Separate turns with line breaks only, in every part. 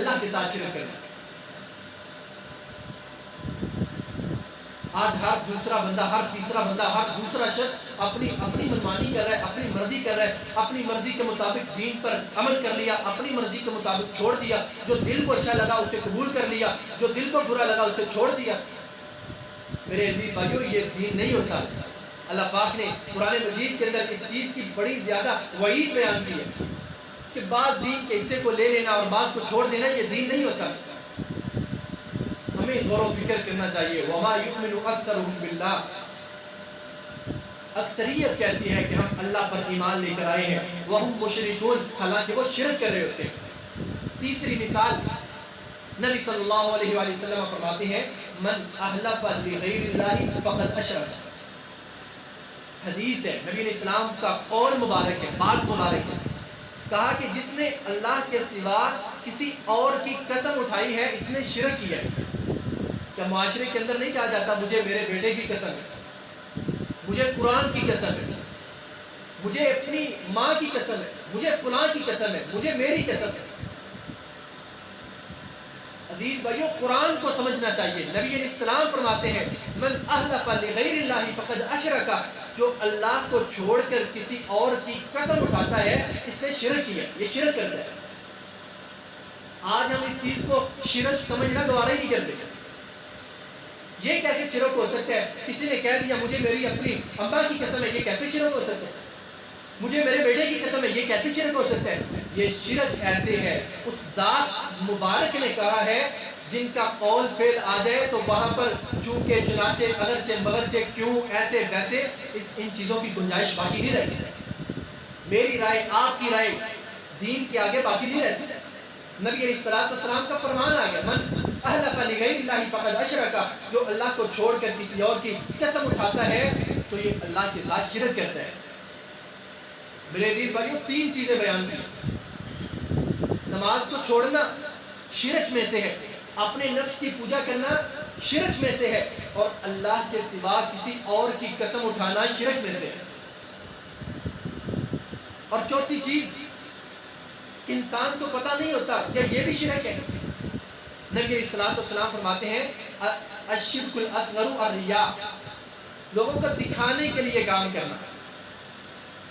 اللہ کے ساتھ شرک کرنا. آج ہر دوسرا بندہ، ہر تیسرا بندہ، ہر دوسرا شخص اپنی منمانی کر رہا ہے، اپنی مرضی کر رہا ہے، اپنی مرضی کے مطابق دین پر عمل کر لیا، اپنی مرضی کے مطابق چھوڑ دیا. جو دل کو اچھا لگا اسے قبول کر لیا، جو دل کو برا لگا اسے چھوڑ دیا. میرے عزیز بھائیو، یہ دین نہیں ہوتا. اللہ پاک نے قرآن مجید کے اندر اس چیز کی بڑی زیادہ وعید بیان کی ہے کہ بعض دین کے حصے کو لے لینا اور بعض کو چھوڑ دینا یہ دین نہیں ہوتا. ہمیں غور و فکر کرنا چاہیے. وَمَا يُؤْمِنُ أَكْثَرُهُمْ بِاللَّهِ، اکثریت کہتی ہے کہ ہم اللہ پر ایمان لے کر آئے ہیں، وَهُمْ مُشْرِكُونَ، حالانکہ وہ شرک کر رہے ہوتے ہیں. تیسری مثال نبی صلی اللہ علیہ وآلہ وسلم فرماتے ہیں من احلف بغیر اللہ فقد اشرک. حدیث ہے، نبی علیہ السلام کا قول مبارک ہے، بات مبارک ہے. کہا کہ جس نے اللہ کے سوا کسی اور کی قسم اٹھائی ہے اس نے شرک کیا ہے. کیا معاشرے کے اندر نہیں کہا جاتا مجھے میرے بیٹے کی قسم ہے، مجھے قرآن کی قسم ہے، مجھے اپنی ماں کی قسم ہے، مجھے فلاں کی قسم ہے، مجھے میری قسم ہے. عزیز بھائیو، قرآن کو سمجھنا چاہیے. نبی علیہ السلام فرماتے ہیں من احلف لغیر اللہ فقد اشرک، جو اللہ کو چھوڑ کر کسی اور کی قسم اٹھاتا ہے اس نے شرک کیا، یہ شرک کرتا ہے. آج ہم اس چیز کو شرک سمجھنا گوارا ہی نہیں کرتے. یہ کیسے شرک ہو سکتا ہے؟ کسی نے کہہ دیا مجھے میری اپنی اماں کی قسم ہے، یہ کیسے شرک ہو سکتا ہے؟ مجھے میرے بیٹے کی قسم ہے، یہ کیسے شرک ہو سکتا ہے؟ یہ شرک ایسے ہے، اس ذات مبارک نے کہا ہے جن کا قول فعل آ جائے تو وہاں پر چونکہ چنانچہ اگرچہ مگرچہ کیوں ایسے ویسے ان چیزوں کی گنجائش باقی نہیں رہتی. میری رائے، آپ کی رائے دین کے آگے باقی نہیں رہتی. نبی علیہ السلام کا فرمان آ گیا من احلف لغیر اللہ فقد اشرک، جو اللہ کو چھوڑ کر کسی اور کی قسم اٹھاتا ہے تو یہ اللہ کے ساتھ شرک کرتا ہے. میرے عزیز بھائیو، تین چیزیں بیان کی. نماز کو چھوڑنا شرک میں سے ہے، اپنے نفس کی پوجا کرنا شرک میں سے ہے، اور اللہ کے سوا کسی اور کی قسم اٹھانا شرک میں سے ہے. اور چوتھی چیز کہ انسان کو پتہ نہیں ہوتا کہ یہ بھی شرک ہے. نبی علیہ السلام فرماتے ہیں الشرک الاصغر الریا، لوگوں کو دکھانے کے لیے کام کرنا.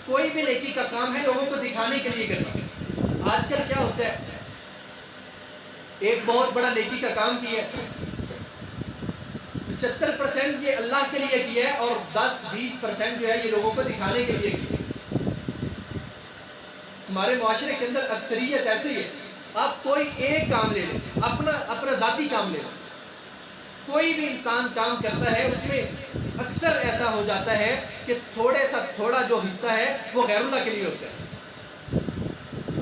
کوئی بھی نیکی کا کام ہے لوگوں کو دکھانے کے لیے کرنا. آج کل کیا ہوتا ہے، ایک بہت بڑا نیکی کا کام کیا ہے، 75% یہ اللہ کے لیے کیا ہے اور 10-20% جو ہے یہ لوگوں کو دکھانے کے لیے کیا ہے. ہمارے معاشرے کے اندر اکثریت ایسے ہی ہے. آپ کوئی ایک کام لے لیں، اپنا ذاتی کام لے لیں. کوئی بھی انسان کام کرتا ہے اس میں اکثر ایسا ہو جاتا ہے کہ تھوڑا جو حصہ ہے وہ غیر اللہ کے لیے ہوتا ہے.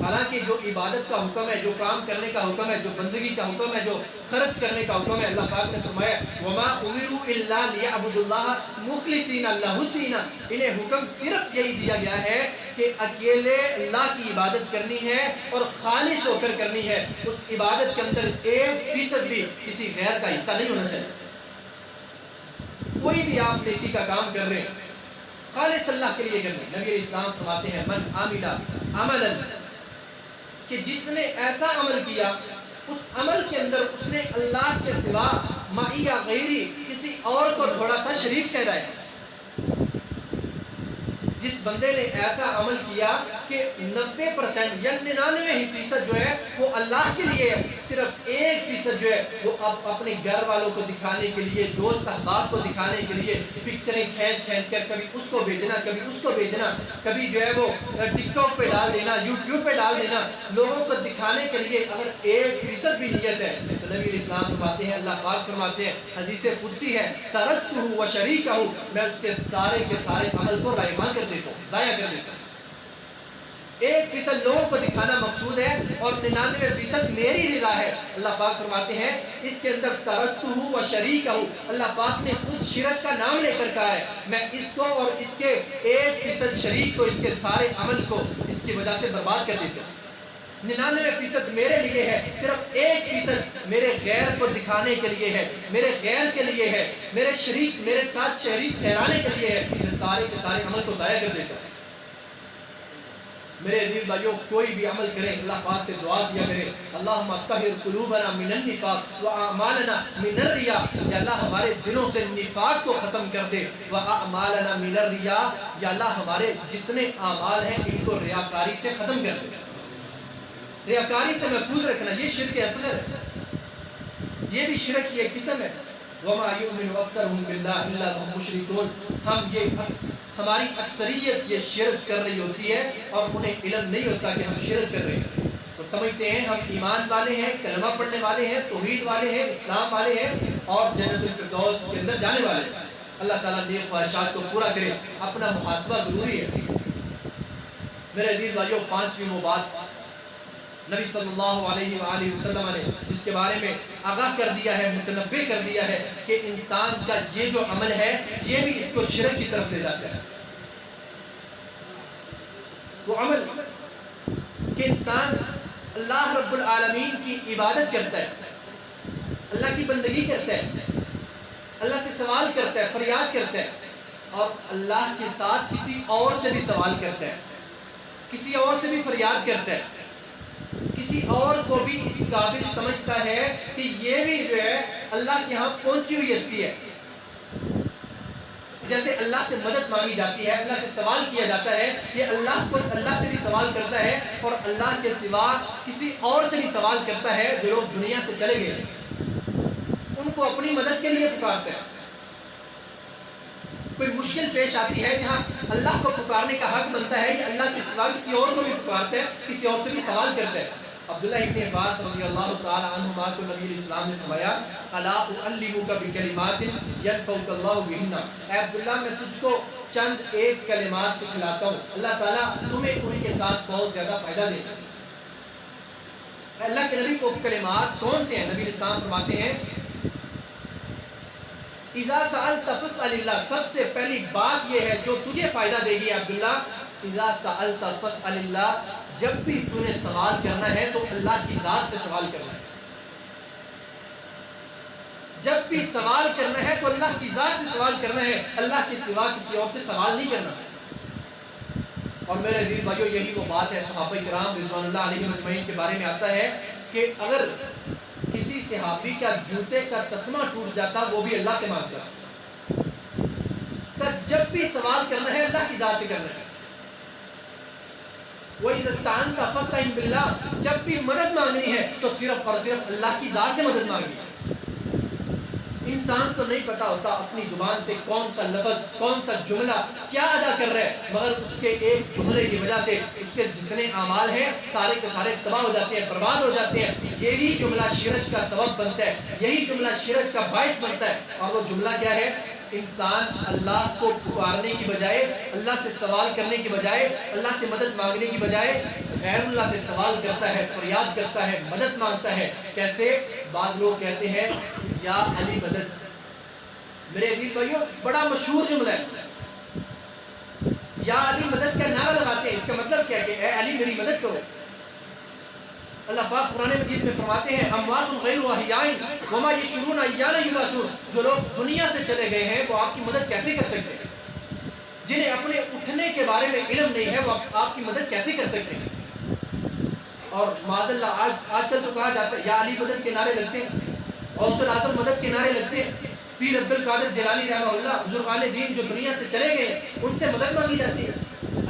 حالانکہ جو عبادت کا حکم ہے، جو کام کرنے کا حکم ہے، جو بندگی کا حکم ہے، جو خرچ کرنے کا حکم ہے، اللہ پاک نے فرمایا وما امروا الا ليعبدوا الله مخلصين له الدين. انہیں حکم صرف یہی دیا گیا ہے کہ اکیلے اللہ کی عبادت کرنی ہے اور خالص ہو کر کرنی ہے. اس عبادت کے اندر 1% بھی کسی غیر کا حصہ نہیں ہونا چاہیے. کوئی بھی آپ نیکی کا کام کر رہے ہیں خالص اللہ کے لیے کرنے. نبی علیہ السلام فرماتے ہیں من عمل عملا، کہ جس نے ایسا عمل کیا اس عمل کے اندر اس نے اللہ کے سوا معی یا غیری کسی اور کو تھوڑا سا شریک ٹھہرایا. جس بندے نے ایسا عمل کیا کہ 90% یا 99% جو ہے وہ اللہ کے لیے ہے، صرف 1% جو ہے وہ اپنے گھر والوں کو دکھانے کے لیے، دوست احباب کو دکھانے کے لیے پکچریں کھینچ کر کبھی اس کو بھیجنا، کبھی اس کو بھیجنا، کبھی جو ہے وہ ٹک ٹاک پہ ڈال دینا، یوٹیوب پہ ڈال دینا، لوگوں کو دکھانے کے لیے. اگر 1% بھی نیت ہے تو نبی علیہ السلام فرماتے ہیں، اللہ پاک فرماتے ہیں، حدیث قدسی ہے ترکتہ وشریکہ، میں اس کے سارے عمل کو رائیگان کر دیتا ہوں، ضائع کر دیتا ہوں. 1% لوگوں کو دکھانا مقصود ہے اور 99% میری رضا ہے. اللہ پاک فرماتے ہیں اس کے اندر ترکتہ وشریکہ، اللہ پاک نے خود شرک کا نام لے کر کہا ہے میں اس کو اور اس کے 1% شریک کو، اس کے سارے عمل کو اس کی وجہ سے برباد کر دیتا ہوں. 99% میرے لیے ہے، صرف 1% میرے غیر کو دکھانے کے لیے ہے، میرے غیر کے لیے ہے، میرے شریک، میرے ساتھ شریک ٹھہرانے کے لیے ہے. میں سارے کے سارے عمل کو ضائع کر دیتا ہوں. میرے عزیز بھائیوں کوئی بھی عمل کریں اللہ پاک سے دعا کیا کریں اللہم طہر قلوبنا من النفاق واعمالنا من الریا، یا اللہ ہمارے دلوں سے نفاق کو ختم کر دے، واعمالنا من الریا، یا اللہ ہمارے جتنے اعمال ہیں ان کو ریاکاری سے ختم کر دے، ریاکاری سے محفوظ رکھنا۔ یہ شرک اصغر ہے، یہ بھی شرک کی ایک قسم ہے۔ وما یؤمن اکثرهم باللہ الا وهم مشرکون، ہماری اکثریت یہ شرک کر رہی ہوتی ہے اور انہیں علم نہیں ہوتا کہ ہم شرک کر رہے ہیں، تو سمجھتے ہیں ہم ایمان والے ہیں، کلمہ پڑھنے والے ہیں، توحید والے ہیں، اسلام والے ہیں اور جنت الفردوس کے اندر جانے والے ہیں۔ اللہ تعالیٰ نیک خواہشات کو پورا کرے، اپنا محاسبہ ضروری ہے۔ میرے عزیز بھائیوں، پانچویں وہ بات نبی صلی اللہ علیہ وآلہ وسلم نے جس کے بارے میں آگاہ کر دیا ہے، متنبہ کر دیا ہے کہ انسان کا یہ جو عمل ہے یہ بھی اس کو شرک کی طرف لے جاتا ہے۔ وہ عمل کہ انسان اللہ رب العالمین کی عبادت کرتا ہے، اللہ کی بندگی کرتا ہے، اللہ سے سوال کرتا ہے، فریاد کرتا ہے، اور اللہ کے ساتھ کسی اور سے بھی سوال کرتا ہے، کسی اور سے بھی فریاد کرتا ہے، کسی اور کو بھی اس قابل سمجھتا ہے کہ یہ بھی جو ہے اللہ کے ہاں پہنچی ہوئی ہستی ہے۔ جیسے اللہ سے مدد مانگی جاتی ہے، اللہ سے سوال کیا جاتا ہے، یہ اللہ سے بھی سوال کرتا ہے اور اللہ کے سوا کسی اور سے بھی سوال کرتا ہے۔ جو لوگ دنیا سے چلے گئے ان کو اپنی مدد کے لیے پکارتا ہے۔ کوئی مشکل پیش آتی ہے جہاں اللہ کو پکارنے کا حق بنتا ہے، یہ اللہ کے سوا کسی اور کو بھی پکارتا ہے، کسی اور سے بھی سوال کرتا ہے۔ عبداللہ ابن عباس رضی اللہ تعالی عنہما کو نبی الاسلام نے فرمایا الا اعلمک بکلمات ينفعک اللہ بہن، اے عبداللہ میں تجھ کو چند ایک کلمات سکھلاتا ہوں، اللہ تعالیٰ تمہیں ان کے ساتھ بہت زیادہ فائدہ دے گا۔ اللہ کے نبی کو کلمات کون سے ہیں؟ نبی الاسلام فرماتے ہیں اذا سألت فاسأل اللہ، سب سے پہلی بات یہ ہے جو تجھے فائدہ دے گی عبداللہ، اذا سألت فاسأل اللہ، جب بھی تو نے سوال کرنا ہے تو اللہ کی ذات سے سوال کرنا ہے، جب بھی سوال کرنا ہے تو اللہ کی ذات سے سوال کرنا ہے، اللہ کے سوا کسی اور سے سوال نہیں کرنا ہے۔ اور میرے عزیز بھائیو یہی وہ بات ہے، صحابہ کرام رضوان اللہ علیہم اجمعین کے بارے میں آتا ہے کہ اگر کسی صحابی کا جوتے کا تسمہ ٹوٹ جاتا وہ بھی اللہ سے مانگتا، جب بھی سوال کرنا ہے اللہ کی ذات سے کرنا ہے۔ وَإِذَا اسْتَعَنْتَ فَاسْتَعِنْ بِاللَّهِ، جب بھی مدد مانگنی ہے تو صرف اور صرف اللہ کی ذات سے مدد مانگنی ہے۔ انسان کو نہیں پتا ہوتا اپنی زبان سے کون سا لفظ، کون سا جملہ کیا ادا کر رہا ہے، مگر اس کے ایک جملے کی وجہ سے اس کے جتنے اعمال ہیں سارے کے سارے تباہ ہو جاتے ہیں، برباد ہو جاتے ہیں۔ یہی جملہ شرک کا سبب بنتا ہے، یہی جملہ شرک کا باعث بنتا ہے۔ اور وہ جملہ کیا ہے؟ انسان اللہ کو پکارنے کی بجائے، اللہ سے سوال کرنے کی بجائے، اللہ سے مدد مانگنے کی بجائے غیر اللہ سے سوال کرتا ہے، فریاد کرتا ہے، مدد مانگتا ہے۔ کیسے؟ بعض لوگ کہتے ہیں یا علی مدد۔ میرے عزیز بھائیو بڑا مشہور جملہ ہے، یا علی مدد کا نعرہ لگاتے ہیں، اس کا مطلب کیا ہے کہ اے علی میری مدد کرو۔ اللہ پاک قرآن مجید میں فرماتے ہیں اموات غیر احیاء وما یشعرون ایان یبعثون، جو لوگ دنیا سے چلے گئے ہیں وہ آپ کی مدد کیسے کر سکتے ہیں؟ جنہیں اپنے اٹھنے کے بارے میں علم نہیں ہے وہ آپ کی مدد کیسے کر سکتے ہیں؟ اور معاذ اللہ آج کل تو کہا جاتا ہے یا علی مدد کے نعرے لگتے ہیں، غوث الاعظم مدد کے نعرے لگتے ہیں، پیر عبد القادر جیلانی رحمہ اللہ بزرگان دین جو دنیا سے چلے گئے ان سے مدد مانگی جاتی ہے۔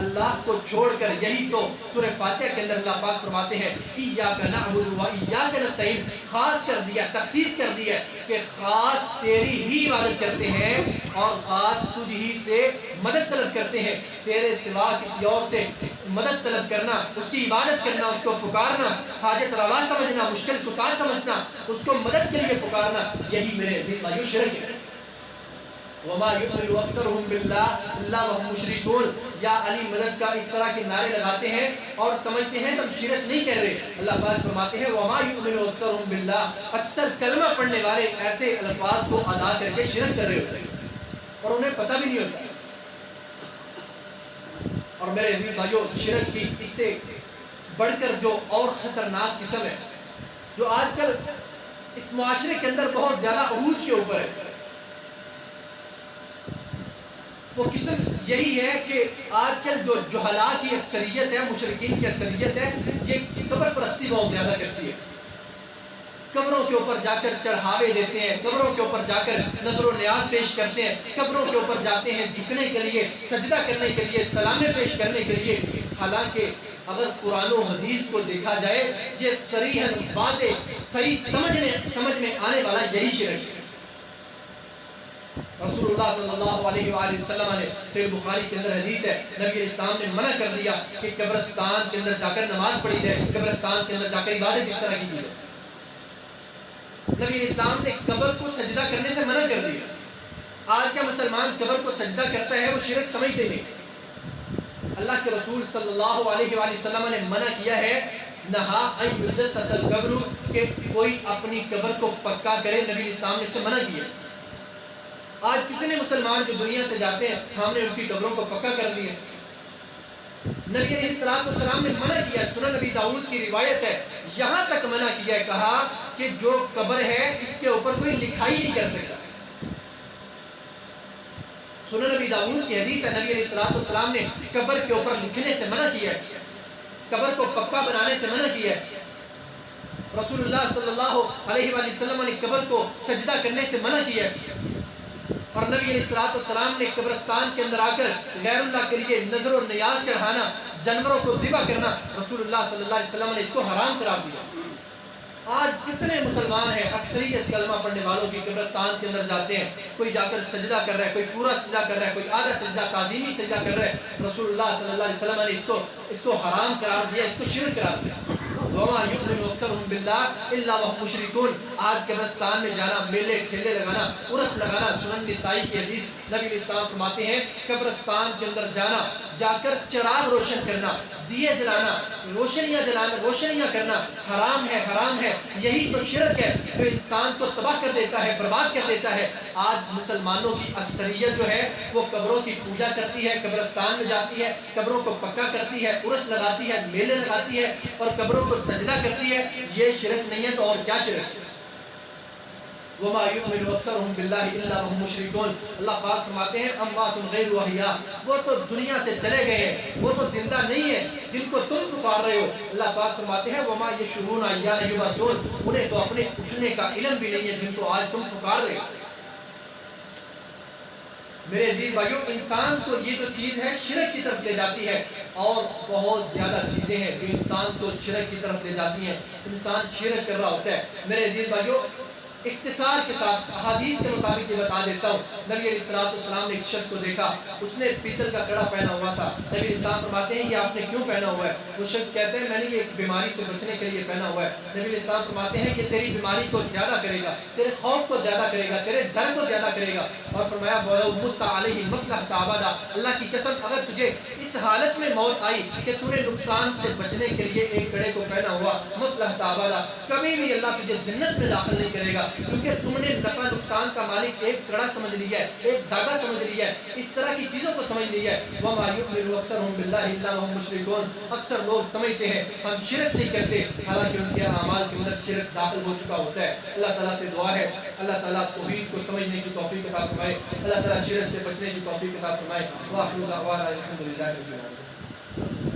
اللہ کو چھوڑ کر، یہی تو سورہ فاتحہ کے اندر اللہ پاک فرماتے ہیں ایاک نعبد و ایاک نستعین، خاص کر دیا، تخصیص کر دیا کہ خاص تیری ہی عبادت کرتے ہیں اور خاص تجھ ہی سے مدد طلب کرتے ہیں۔ تیرے سوا کسی اور سے مدد طلب کرنا، اس کی عبادت کرنا، اس کو پکارنا، حاجت روا سمجھنا، مشکل کشا سمجھنا، اس کو مدد کے لیے پکارنا، یہی میرے عزیز بھائیو شرک ہے۔ وما یؤمن اکثرهم باللہ الا وهم مشرکون، یا علی مدد کا اس طرح کے نعرے لگاتے ہیں اور سمجھتے ہیں ہم شرک نہیں کر رہے۔ اللہ پاک فرماتے ہیں وما یؤمن اکثرهم باللہ، اکثر کلمہ پڑھنے والے ایسے الفاظ کو ادا کر کے شرک کر رہے ہوتے ہیں اور انہیں پتہ بھی نہیں ہوتا۔ اور میرے عزیز بھائیو شرک کی اس سے بڑھ کر جو اور خطرناک قسم ہے جو آج کل اس معاشرے کے اندر بہت زیادہ عروج کے اوپر ہے، وہ قسم یہی ہے کہ آج کل جو جہلاء کی اکثریت ہے، مشرکین کی اکثریت ہے، یہ قبر پرستی بہت زیادہ کرتی ہے. قبروں کے اوپر جا کر چڑھاوے دیتے ہیں، قبروں کے اوپر جا کر نظر و نیاز پیش کرتے ہیں، قبروں کے اوپر جاتے ہیں جھکنے کے لیے، سجدہ کرنے کے لیے، سلامیں پیش کرنے کے لیے. حالانکہ اگر قرآن و حدیث کو دیکھا جائے، یہ صریحاً باتیں صحیح سمجھ میں آنے والا یہی شرک ہے. رسول اللہ صلی اللہ علیہ وآلہ وسلم نے صحیح بخاری کے اندر حدیث ہے، نبی اسلام نے منع کر دیا کہ قبرستان کے اندر جا کر نماز پڑھی جائے، قبرستان کے اندر جا کر عبادت کس طرح کی جائے. نبی اسلام نے قبر کو سجدہ کرنے سے منع کر دیا. آج کا مسلمان قبر کو سجدہ کرتا ہے، وہ شرک سمجھتے نہیں. اللہ کے رسول صلی اللہ علیہ وآلہ وسلم نے منع کیا ہے، نہا ان یجسس القبر، کہ کوئی اپنی قبر کو پکا کرے. نبی اسلام نے اس سے منع کیا. آج کتنے مسلمان جو دنیا سے جاتے ہیں، ہم نے ان کی قبروں کو پکا کر دیا. نبی علیہ السلام نے منع کیا. سنن نبی داؤد کی روایت ہے، یہاں تک منع کیا ہے، کہا کہ جو قبر ہے اس کے اوپر کوئی لکھائی نہیں کر سکتا. سنن نبی داؤد کی حدیث ہے، نبی علیہ السلام نے قبر کے اوپر لکھنے سے منع کیا ہے، قبر کو پکا بنانے سے منع کیا ہے. رسول اللہ صلی اللہ علیہ وآلہ وسلم نے قبر کو سجدہ کرنے سے منع کیا ہے. اور نبی علیہ السلام نے قبرستان کے اندر آ کر غیر اللہ کے لیے نظر و نیاز چڑھانا، جانوروں کو ذبح کرنا، رسول اللہ صلی اللہ علیہ وسلم نے اس کو حرام قرار دیا. آج کتنے مسلمان ہیں، اکثریت کلمہ پڑھنے والوں کی قبرستان کے اندر جاتے ہیں، کوئی جا کر سجدہ کر رہا ہے، کوئی پورا سجدہ کر رہا ہے، کوئی آدھا سجدہ، تعظیمی سجدہ کر رہا ہے. رسول اللہ صلی اللہ علیہ وسلم نے اس کو حرام قرار دیا، اس کو شرک قرار دیا. وَمَا يُؤْمِنُ أَكْثَرُهُم بِاللَّهِ إِلَّا وَهُمْ مُشْرِكُونَ. آج قبرستان میں جانا، میلے ٹھیلے لگانا، عرس لگانا. سنن نسائی کی حدیث، نبی علیہ السلام فرماتے ہیں قبرستان کے اندر جانا، جا کر چراغ روشن کرنا، دیے جلانا، روشنیاں کرنا حرام ہے، حرام ہے. یہی تو شرک ہے جو انسان کو تباہ کر دیتا ہے، برباد کر دیتا ہے. آج مسلمانوں کی اکثریت جو ہے وہ قبروں کی پوجا کرتی ہے، قبرستان میں جاتی ہے، قبروں کو پکا کرتی ہے، عرس لگاتی ہے، میلے لگاتی ہے اور قبروں کو سجدہ کرتی ہے. یہ شرک نہیں ہے تو اور کیا شرک ہے؟ وَمَا يُؤْمِنُ أَكْثَرُهُم بِاللَّهِ إِلَّا وَهُمْ مُشْرِكُونَ. اللہ پاک فرماتے ہیں اموات غیر احیاء، وہ تو دنیا سے چلے گئے ہیں، وہ تو زندہ نہیں ہیں جن کو تم پکار رہے ہو. اللہ پاک فرماتے ہیں وَمَا يَشْعُرُونَ أَيَّانَ يُبْعَثُونَ، انہیں تو اپنے اٹھنے کا علم بھی نہیں ہے جن کو آج تم پکار رہے ہو. میرے عزیز بھائیو، انسان کو یہ جو چیز ہے شرک کی طرف لے جاتی ہے، اور بہت زیادہ چیزیں ہیں جو انسان کو شرک کی طرف لے جاتی ہیں. انسان شرک کر رہا ہوتا ہے. میرے عزیز بھائیو، اختصار کے ساتھ احادیث کے مطابق یہ بتا دیتا ہوں. نبی علیہ السلام نے ایک شخص کو دیکھا، اس نے پیتل کا کڑا پہنا ہوا تھا. نبی علیہ السلام فرماتے ہیں یہ آپ نے کیوں پہنا ہوا ہے؟ وہ شخص کہتے ہیں میں نے یہ ایک بیماری سے بچنے کے لیے پہنا ہوا ہے. نبی علیہ السلام فرماتے ہیں یہ تیری بیماری کو زیادہ کرے گا، تیرے خوف کو زیادہ کرے گا، تیرے ڈر کو زیادہ کرے گا. اور فرمایا وَلَوْ مُتَّ عَلَيْهِ مَفْلَحْتَ أَبَدًا، اللہ کی قسم اگر تجھے اس حالت میں موت آئی کہ تو نے نقصان سے بچنے کے لیے ایک کڑے کو پہنا ہوا، مفلحت آبادا، کبھی بھی اللہ تجھے جنت میں داخل نہیں کرے گا، کیونکہ تم نے نفع نقصان کا مالک ایک کڑا سمجھ لیا ہے، ایک داغا سمجھ لیا ہے، اس طرح کی چیزوں کو سمجھ لیا ہے. وَمَا يُؤْمِنُ أَكْثَرُهُم بِاللَّهِ إِلَّا وَهُمْ مُشْرِكُونَ. اکثر لوگ سمجھتے ہیں ہم شرک نہیں کرتے، حالانکہ ان کے اعمال کے اندر شرک داخل ہو چکا ہوتا ہے. اللہ تعالیٰ سے دعا ہے اللہ تعالیٰ توحید کو سمجھنے کی توفیق عطا فرمائے، اللہ تعالیٰ شرک سے بچنے کی توفیق عطا فرمائے. وآخر دعوانا الحمد للہ رب العالمین.